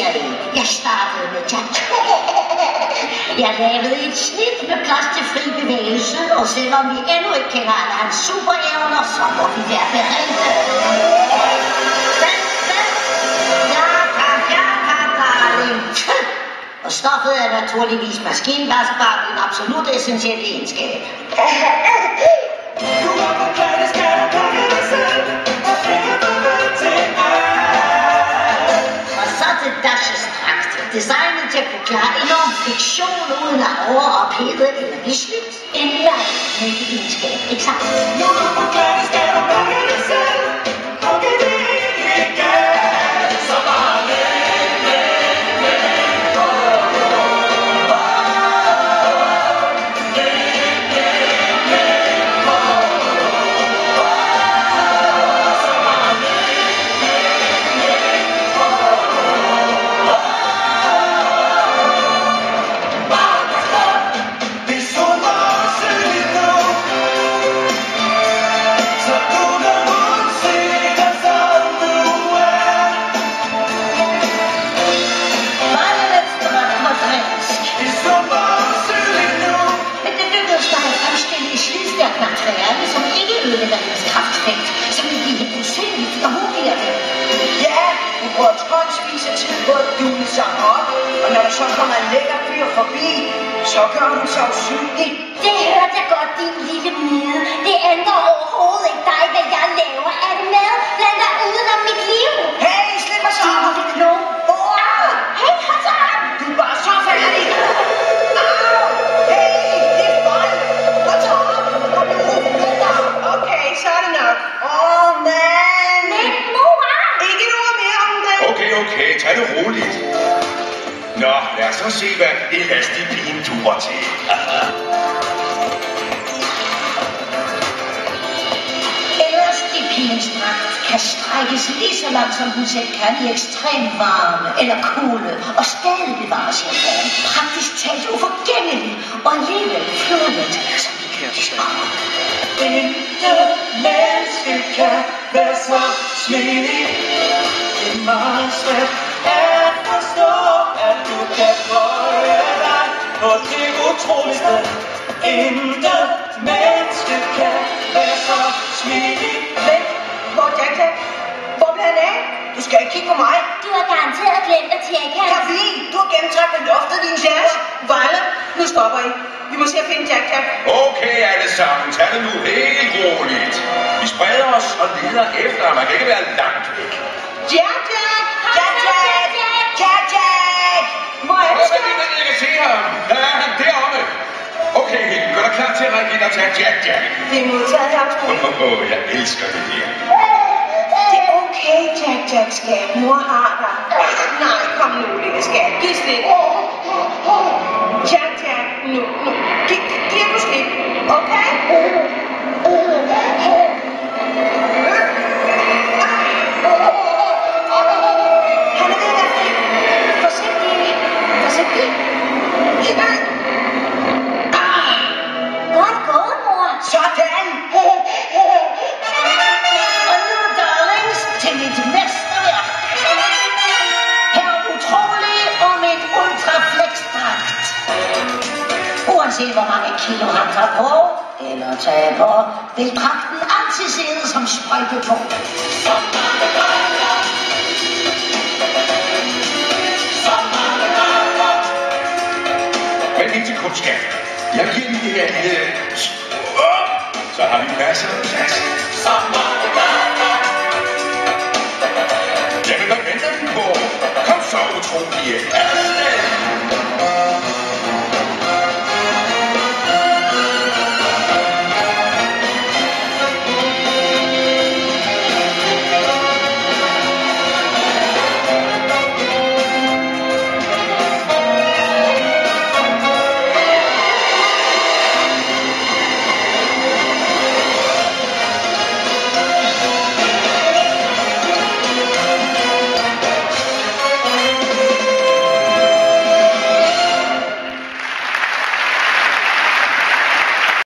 jeg ikke. Jeg startede med Jack. Jeg lavede et snit med plads til fri bevægelse, og selvom vi endnu ikke kender alle hans superevner, så må vi være beredte. Ja, darling. Og stoffet er naturligvis maskinvaskbart, en absolut essentiel egenskab. Og så til Dashes dragt. Designet til at kunne klare enorm friktion uden at overophede eller blive slidt. En mærkelig egenskab, ikke sant? Materiale, som ikke ødelægger hendes kraftfelt, som vil blive helt usynligt og hurtigere. Ja, du bruger tonsvis af tid på at dule sig op, og når der så kommer en lækker fyr forbi, så gør hun sig usynlig. Det hørte jeg godt, din lille mide. Det ændrer overhovedet ikke dig, hvad jeg laver. Er det med? Bland dig uden om mit liv. Hey, slip mig så! Du må det klog. Hey, hold så op! Du er bare så færdig! Hey, det er vold! Hold så op! Okay, så er det nok. Man! Men mor! Ikke et ord mere om det. Okay, tag det roligt. Nå, lad os så se, hvad elastipien duer til. Elastipigens dragt kan strækkes lige så langt, som den selv kan i ekstrem varme eller kulde, og stadig bevare sin form. Praktisk talt uforgængelig, og alligevel flodlet, som de kører til strømmer. Intet menneske kan være så smidig. Det er meget svært at forstå, at du kan bøje dig på det utroligste. Intet menneske kan være så smidig. Vent, hvor er Jack? Hvor blev han af? Du skal ikke kigge på mig. Du har garanteret glemt at tjekke hans. Kavi, du har gennemtrækt med loftet, din sjærs. Vejle, nu stopper I. Vi må se at finde Jack. Okay, alle sammen, tag det nu helt roligt. Vi spreder os og leder efter ham. Man kan ikke være langt væk. Jack! Hvor er det, Jack? Jeg kan se ham. Der er han deroppe. Okay, gør dig klar til at række ind og tage Jack. Det er modtaget, Jack. Jeg elsker det her. Det er okay, Jack, skat. Mor har dig. Nej, kom nu, lille skat. Giv slip. Jack, nu. Giv du slip. Okay? Han er ved at være fri. Forsigtig. Godt gået, mor. Sådan. Og nu, darlings, til mit mesterværk. Her utrolig om et ultraflex-dragt. Uanset hvor mange kilo han tager på, eller tager på, vil dragten altid sidde som sprøjtetung. Men indtil kunstskab. Jeg giver lige det her lille... Så har vi masser af plads.